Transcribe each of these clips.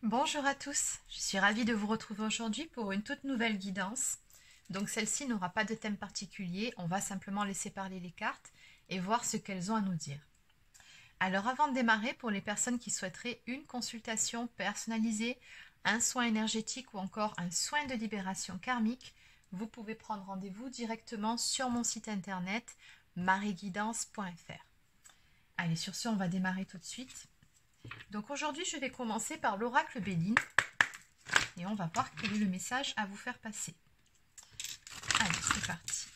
Bonjour à tous, je suis ravie de vous retrouver aujourd'hui pour une toute nouvelle guidance. Donc celle-ci n'aura pas de thème particulier, on va simplement laisser parler les cartes et voir ce qu'elles ont à nous dire. Alors avant de démarrer, pour les personnes qui souhaiteraient une consultation personnalisée, un soin énergétique ou encore un soin de libération karmique, vous pouvez prendre rendez-vous directement sur mon site internet marieguidance.fr. Allez, sur ce, on va démarrer tout de suite. Donc aujourd'hui, je vais commencer par l'oracle Béline et on va voir quel est le message à vous faire passer. Allez, c'est parti.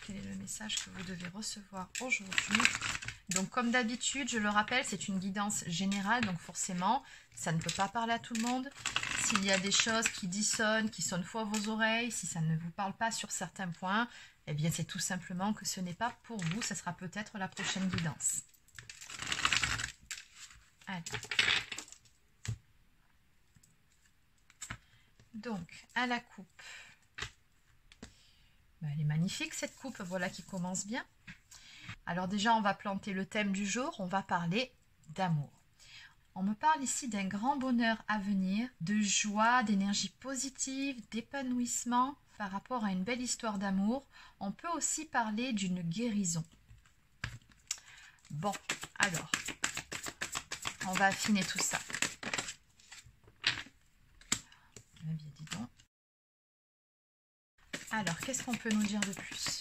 Quel est le message que vous devez recevoir aujourd'hui? Donc comme d'habitude, je le rappelle, c'est une guidance générale, donc forcément, ça ne peut pas parler à tout le monde. S'il y a des choses qui dissonnent, qui sonnent faux à vos oreilles, si ça ne vous parle pas sur certains points, eh bien c'est tout simplement que ce n'est pas pour vous, ce sera peut-être la prochaine guidance. Allez. Donc, à la coupe. Elle est magnifique cette coupe, voilà qui commence bien. Alors déjà, on va planter le thème du jour, on va parler d'amour. On me parle ici d'un grand bonheur à venir, de joie, d'énergie positive, d'épanouissement par rapport à une belle histoire d'amour. On peut aussi parler d'une guérison. Bon, alors, on va affiner tout ça. Eh bien, dis donc. Alors, qu'est-ce qu'on peut nous dire de plus ?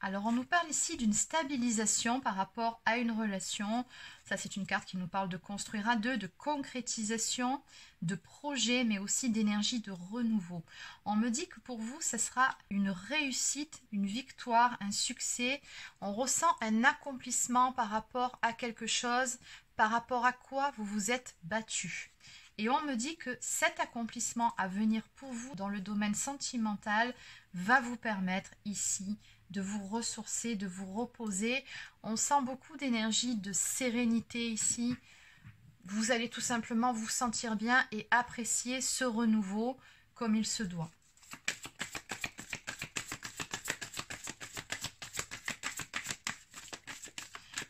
Alors, on nous parle ici d'une stabilisation par rapport à une relation. Ça, c'est une carte qui nous parle de construire à deux, de concrétisation, de projet, mais aussi d'énergie de renouveau. On me dit que pour vous, ce sera une réussite, une victoire, un succès. On ressent un accomplissement par rapport à quelque chose, par rapport à quoi vous vous êtes battu. Et on me dit que cet accomplissement à venir pour vous dans le domaine sentimental va vous permettre ici de vous ressourcer, de vous reposer. On sent beaucoup d'énergie, de sérénité ici. Vous allez tout simplement vous sentir bien et apprécier ce renouveau comme il se doit.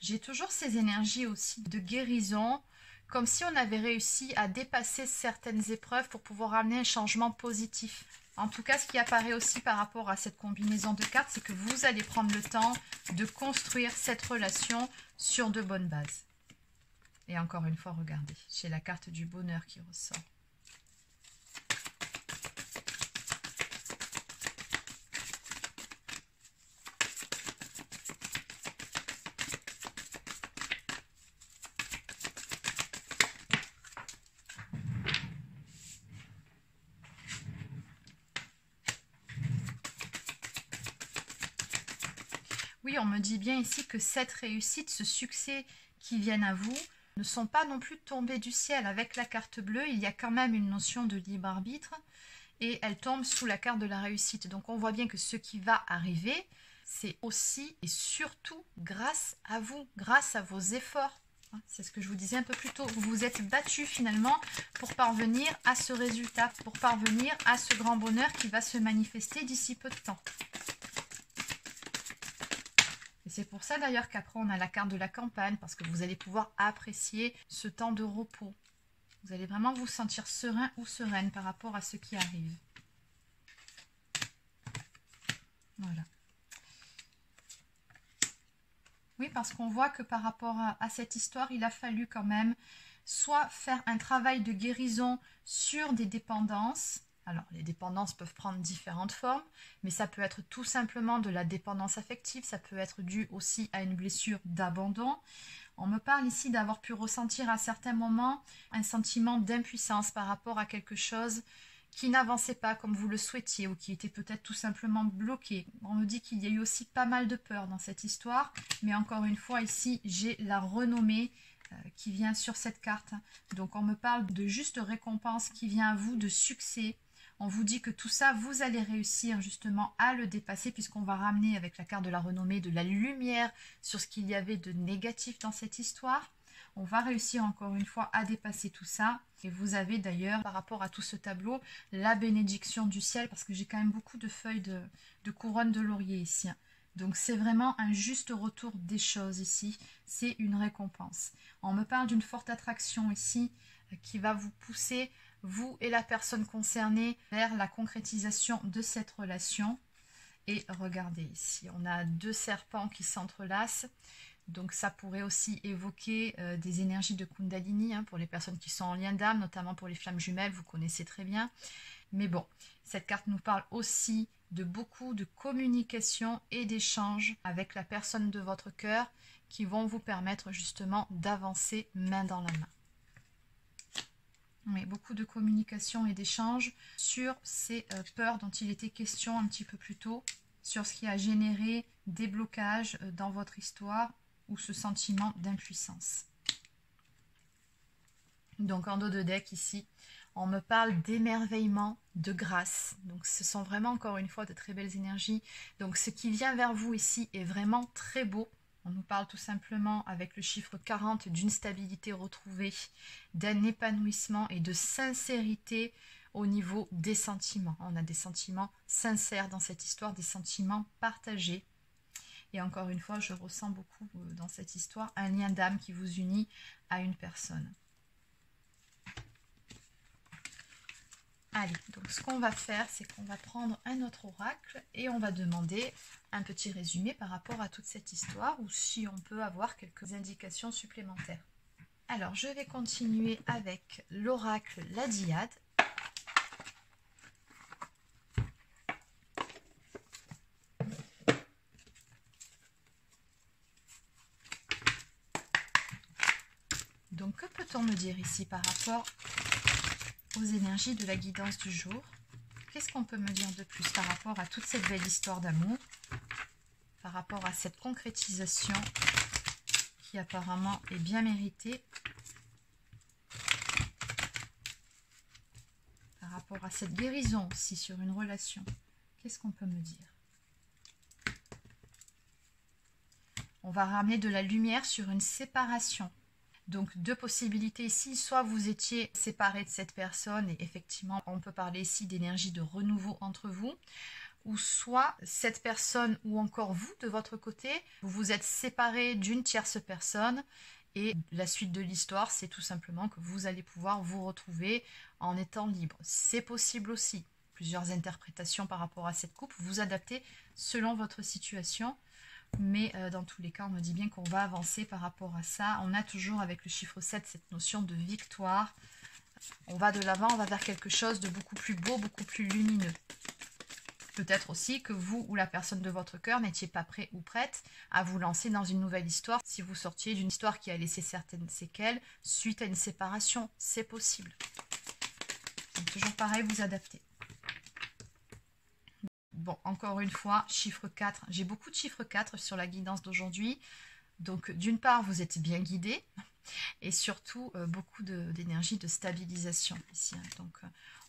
J'ai toujours ces énergies aussi de guérison, comme si on avait réussi à dépasser certaines épreuves pour pouvoir amener un changement positif. En tout cas, ce qui apparaît aussi par rapport à cette combinaison de cartes, c'est que vous allez prendre le temps de construire cette relation sur de bonnes bases. Et encore une fois, regardez, j'ai la carte du bonheur qui ressort. Oui, on me dit bien ici que cette réussite, ce succès qui viennent à vous, ne sont pas non plus tombés du ciel. Avec la carte bleue, il y a quand même une notion de libre arbitre et elle tombe sous la carte de la réussite. Donc on voit bien que ce qui va arriver, c'est aussi et surtout grâce à vous, grâce à vos efforts. C'est ce que je vous disais un peu plus tôt. Vous vous êtes battu finalement pour parvenir à ce résultat, pour parvenir à ce grand bonheur qui va se manifester d'ici peu de temps. Et c'est pour ça d'ailleurs qu'après on a la carte de la campagne, parce que vous allez pouvoir apprécier ce temps de repos. Vous allez vraiment vous sentir serein ou sereine par rapport à ce qui arrive. Voilà. Oui, parce qu'on voit que par rapport à cette histoire, il a fallu quand même soit faire un travail de guérison sur des dépendances. Alors, les dépendances peuvent prendre différentes formes, mais ça peut être tout simplement de la dépendance affective, ça peut être dû aussi à une blessure d'abandon. On me parle ici d'avoir pu ressentir à certains moments un sentiment d'impuissance par rapport à quelque chose qui n'avançait pas comme vous le souhaitiez ou qui était peut-être tout simplement bloqué. On me dit qu'il y a eu aussi pas mal de peur dans cette histoire, mais encore une fois ici, j'ai la renommée qui vient sur cette carte. Donc on me parle de juste récompense qui vient à vous, de succès. On vous dit que tout ça, vous allez réussir justement à le dépasser puisqu'on va ramener avec la carte de la renommée de la lumière sur ce qu'il y avait de négatif dans cette histoire. On va réussir encore une fois à dépasser tout ça. Et vous avez d'ailleurs, par rapport à tout ce tableau, la bénédiction du ciel, parce que j'ai quand même beaucoup de feuilles de couronne de laurier ici. Donc c'est vraiment un juste retour des choses ici. C'est une récompense. On me parle d'une forte attraction ici qui va vous pousser, vous et la personne concernée, vers la concrétisation de cette relation. Et regardez ici, on a deux serpents qui s'entrelacent. Donc ça pourrait aussi évoquer des énergies de Kundalini hein, pour les personnes qui sont en lien d'âme, notamment pour les flammes jumelles, vous connaissez très bien. Mais bon, cette carte nous parle aussi de beaucoup de communication et d'échanges avec la personne de votre cœur qui vont vous permettre justement d'avancer main dans la main. Oui, beaucoup de communication et d'échanges sur ces peurs dont il était question un petit peu plus tôt, sur ce qui a généré des blocages dans votre histoire ou ce sentiment d'impuissance. Donc en dos de deck ici, on me parle d'émerveillement, de grâce. Donc ce sont vraiment encore une fois de très belles énergies. Donc ce qui vient vers vous ici est vraiment très beau. On nous parle tout simplement avec le chiffre 40 d'une stabilité retrouvée, d'un épanouissement et de sincérité au niveau des sentiments. On a des sentiments sincères dans cette histoire, des sentiments partagés. Et encore une fois, je ressens beaucoup dans cette histoire un lien d'âme qui vous unit à une personne. Allez, donc ce qu'on va faire, c'est qu'on va prendre un autre oracle et on va demander un petit résumé par rapport à toute cette histoire ou si on peut avoir quelques indications supplémentaires. Alors, je vais continuer avec l'oracle La Diade. Donc, que peut-on me dire ici par rapport aux énergies de la guidance du jour? Qu'est-ce qu'on peut me dire de plus par rapport à toute cette belle histoire d'amour, par rapport à cette concrétisation qui apparemment est bien méritée, par rapport à cette guérison aussi sur une relation? Qu'est-ce qu'on peut me dire? On va ramener de la lumière sur une séparation. Donc deux possibilités ici, soit vous étiez séparé de cette personne et effectivement on peut parler ici d'énergie de renouveau entre vous, ou soit cette personne ou encore vous de votre côté, vous vous êtes séparé d'une tierce personne et la suite de l'histoire c'est tout simplement que vous allez pouvoir vous retrouver en étant libre. C'est possible aussi, plusieurs interprétations par rapport à cette coupe, vous adaptez selon votre situation. Mais dans tous les cas, on me dit bien qu'on va avancer par rapport à ça. On a toujours avec le chiffre 7 cette notion de victoire. On va de l'avant, on va vers quelque chose de beaucoup plus beau, beaucoup plus lumineux. Peut-être aussi que vous ou la personne de votre cœur n'étiez pas prêt ou prête à vous lancer dans une nouvelle histoire. Si vous sortiez d'une histoire qui a laissé certaines séquelles suite à une séparation, c'est possible. Donc toujours pareil, vous adaptez. Bon, encore une fois, chiffre 4. J'ai beaucoup de chiffres 4 sur la guidance d'aujourd'hui. Donc, d'une part, vous êtes bien guidé et surtout, beaucoup d'énergie de stabilisation ici. Donc,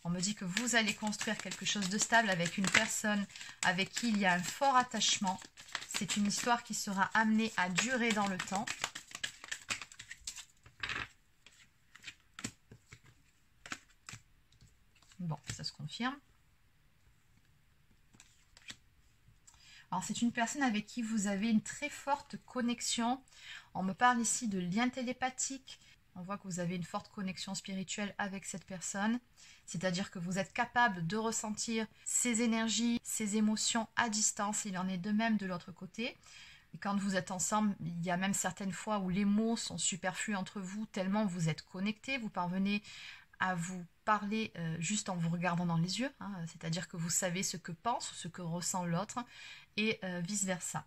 on me dit que vous allez construire quelque chose de stable avec une personne avec qui il y a un fort attachement. C'est une histoire qui sera amenée à durer dans le temps. Bon, ça se confirme. Alors, c'est une personne avec qui vous avez une très forte connexion. On me parle ici de lien télépathique. On voit que vous avez une forte connexion spirituelle avec cette personne. C'est-à-dire que vous êtes capable de ressentir ses énergies, ses émotions à distance. Il en est de même de l'autre côté. Et quand vous êtes ensemble, il y a même certaines fois où les mots sont superflus entre vous, tellement vous êtes connectés. Vous parvenez à vous parler juste en vous regardant dans les yeux, hein, c'est-à-dire que vous savez ce que pense ou ce que ressent l'autre et vice-versa.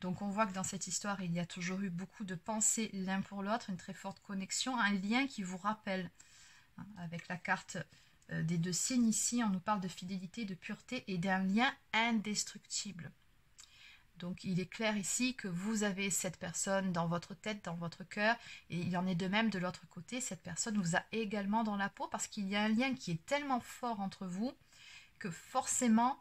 Donc on voit que dans cette histoire, il y a toujours eu beaucoup de pensées l'un pour l'autre, une très forte connexion, un lien qui vous rappelle. Hein, avec la carte des deux signes ici, on nous parle de fidélité, de pureté et d'un lien indestructible. Donc il est clair ici que vous avez cette personne dans votre tête, dans votre cœur, et il en est de même de l'autre côté, cette personne vous a également dans la peau parce qu'il y a un lien qui est tellement fort entre vous que forcément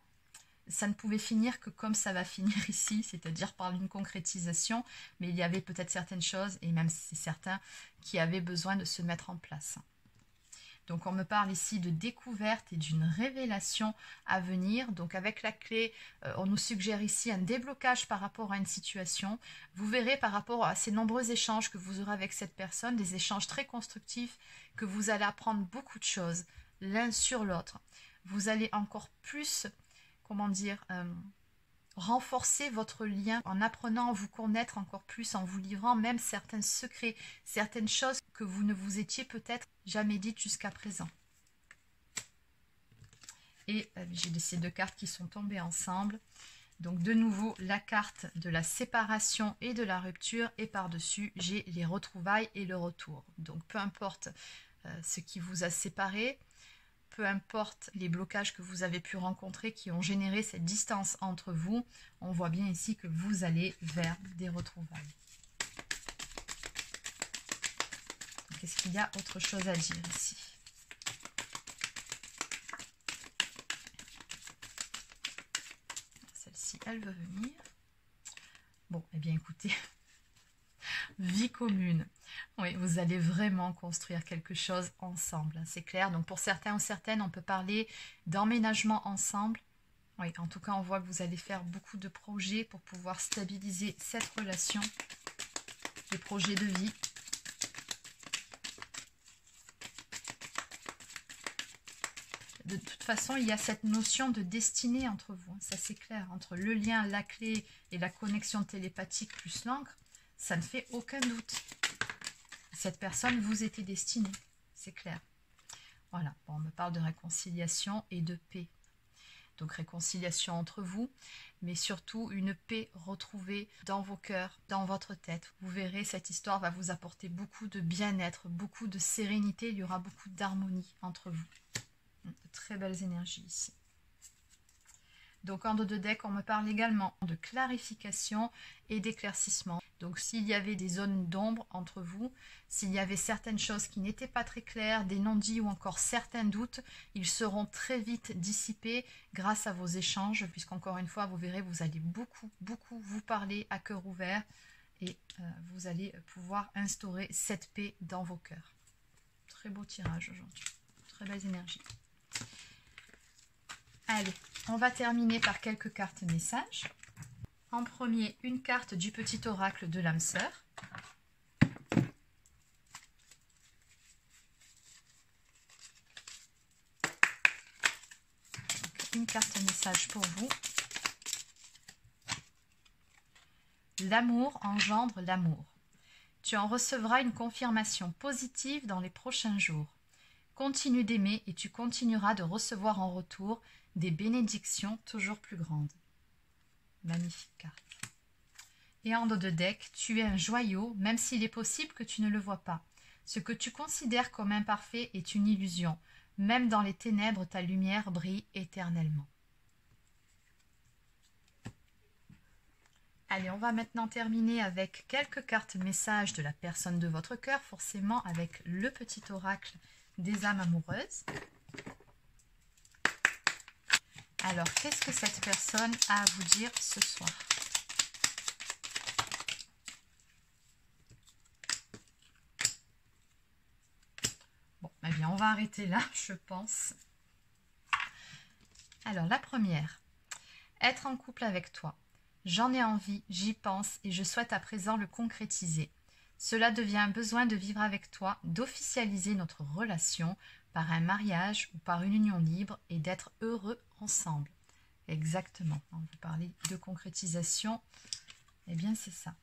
ça ne pouvait finir que comme ça va finir ici, c'est-à-dire par une concrétisation, mais il y avait peut-être certaines choses, et même si c'est certain, qui avaient besoin de se mettre en place. Donc on me parle ici de découverte et d'une révélation à venir. Donc avec la clé, on nous suggère ici un déblocage par rapport à une situation. Vous verrez par rapport à ces nombreux échanges que vous aurez avec cette personne, des échanges très constructifs, que vous allez apprendre beaucoup de choses l'un sur l'autre. Vous allez encore plus, comment dire, renforcer votre lien en apprenant à vous connaître encore plus, en vous livrant même certains secrets, certaines choses que vous ne vous étiez peut-être jamais dites jusqu'à présent. Et j'ai ces deux cartes qui sont tombées ensemble. Donc de nouveau, la carte de la séparation et de la rupture, et par-dessus, j'ai les retrouvailles et le retour. Donc peu importe ce qui vous a séparé, peu importe les blocages que vous avez pu rencontrer qui ont généré cette distance entre vous, on voit bien ici que vous allez vers des retrouvailles. Qu'est-ce qu'il y a autre chose à dire ici? Celle-ci, elle veut venir. Bon, eh bien écoutez, vie commune. Oui, vous allez vraiment construire quelque chose ensemble, c'est clair. Donc pour certains ou certaines, on peut parler d'emménagement ensemble. Oui, en tout cas, on voit que vous allez faire beaucoup de projets pour pouvoir stabiliser cette relation, des projets de vie. De toute façon, il y a cette notion de destinée entre vous, ça c'est clair. Entre le lien, la clé et la connexion télépathique plus l'encre, ça ne fait aucun doute. Cette personne vous était destinée, c'est clair. Voilà, bon, on me parle de réconciliation et de paix. Donc réconciliation entre vous, mais surtout une paix retrouvée dans vos cœurs, dans votre tête. Vous verrez, cette histoire va vous apporter beaucoup de bien-être, beaucoup de sérénité, il y aura beaucoup d'harmonie entre vous. De très belles énergies ici. Donc en dos de deck, on me parle également de clarification et d'éclaircissement. Donc s'il y avait des zones d'ombre entre vous, s'il y avait certaines choses qui n'étaient pas très claires, des non-dits ou encore certains doutes, ils seront très vite dissipés grâce à vos échanges, puisqu'encore une fois, vous verrez, vous allez beaucoup vous parler à cœur ouvert et vous allez pouvoir instaurer cette paix dans vos cœurs. Très beau tirage aujourd'hui, très belles énergies. Allez, on va terminer par quelques cartes messages. En premier, une carte du petit oracle de l'âme sœur. Une carte message pour vous. L'amour engendre l'amour. Tu en recevras une confirmation positive dans les prochains jours. Continue d'aimer et tu continueras de recevoir en retour des bénédictions toujours plus grandes. Magnifique carte. Et en dos de deck, tu es un joyau, même s'il est possible que tu ne le vois pas. Ce que tu considères comme imparfait est une illusion. Même dans les ténèbres, ta lumière brille éternellement. Allez, on va maintenant terminer avec quelques cartes messages de la personne de votre cœur, forcément avec le petit oracle des âmes amoureuses. Alors, qu'est-ce que cette personne a à vous dire ce soir? Bon, eh bien, on va arrêter là, je pense. Alors, la première, être en couple avec toi. J'en ai envie, j'y pense et je souhaite à présent le concrétiser. Cela devient un besoin de vivre avec toi, d'officialiser notre relation par un mariage ou par une union libre et d'être heureux ensemble. Exactement, on vous parlait de concrétisation, eh bien c'est ça.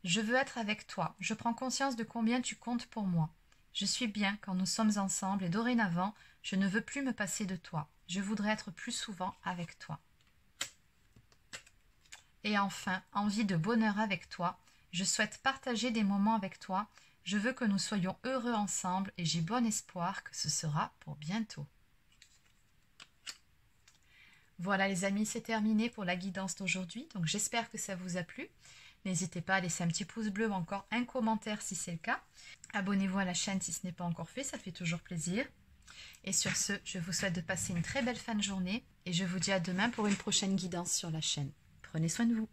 Je veux être avec toi, je prends conscience de combien tu comptes pour moi. Je suis bien quand nous sommes ensemble et dorénavant, je ne veux plus me passer de toi. Je voudrais être plus souvent avec toi. Et enfin, envie de bonheur avec toi. Je souhaite partager des moments avec toi. Je veux que nous soyons heureux ensemble et j'ai bon espoir que ce sera pour bientôt. Voilà les amis, c'est terminé pour la guidance d'aujourd'hui. Donc j'espère que ça vous a plu. N'hésitez pas à laisser un petit pouce bleu ou encore un commentaire si c'est le cas. Abonnez-vous à la chaîne si ce n'est pas encore fait, ça fait toujours plaisir. Et sur ce, je vous souhaite de passer une très belle fin de journée et je vous dis à demain pour une prochaine guidance sur la chaîne. Prenez soin de vous.